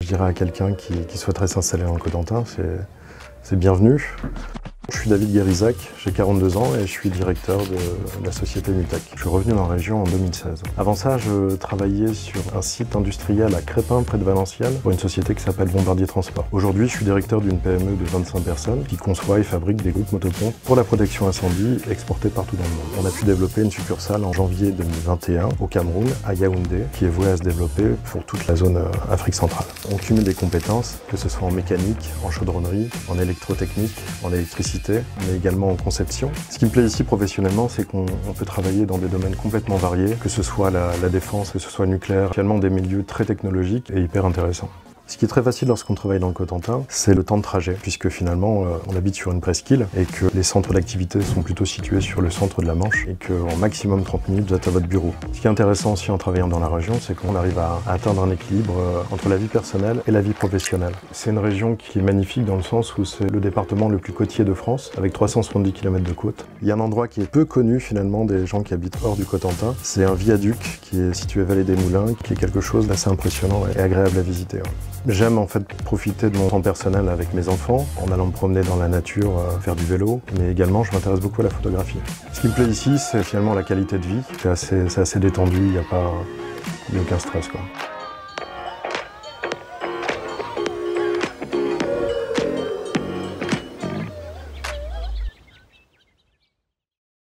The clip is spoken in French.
Je dirais à quelqu'un qui souhaiterait s'installer dans le Cotentin, c'est bienvenu. Je suis David Guérizac, j'ai 42 ans et je suis directeur de la société Mutec. Je suis revenu dans la région en 2016. Avant ça, je travaillais sur un site industriel à Crépin, près de Valenciennes, pour une société qui s'appelle Bombardier Transport. Aujourd'hui, je suis directeur d'une PME de 25 personnes qui conçoit et fabrique des groupes motopompes pour la protection incendie exportées partout dans le monde. On a pu développer une succursale en janvier 2021 au Cameroun, à Yaoundé, qui est vouée à se développer pour toute la zone Afrique centrale. On cumule des compétences, que ce soit en mécanique, en chaudronnerie, en électrotechnique, en électricité, mais également en conception. Ce qui me plaît ici professionnellement, c'est qu'on peut travailler dans des domaines complètement variés, que ce soit la défense, que ce soit le nucléaire, finalement des milieux très technologiques et hyper intéressants. Ce qui est très facile lorsqu'on travaille dans le Cotentin, c'est le temps de trajet, puisque finalement on habite sur une presqu'île et que les centres d'activité sont plutôt situés sur le centre de la Manche et qu'en maximum 30 minutes vous êtes à votre bureau. Ce qui est intéressant aussi en travaillant dans la région, c'est qu'on arrive à atteindre un équilibre entre la vie personnelle et la vie professionnelle. C'est une région qui est magnifique dans le sens où c'est le département le plus côtier de France, avec 370 km de côte. Il y a un endroit qui est peu connu finalement des gens qui habitent hors du Cotentin, c'est un viaduc qui est situé vallée des Moulins, qui est quelque chose d'assez impressionnant et agréable à visiter. J'aime en fait profiter de mon temps personnel avec mes enfants, en allant me promener dans la nature, faire du vélo, mais également je m'intéresse beaucoup à la photographie. Ce qui me plaît ici, c'est finalement la qualité de vie, c'est assez détendu, il n'y a aucun stress, quoi.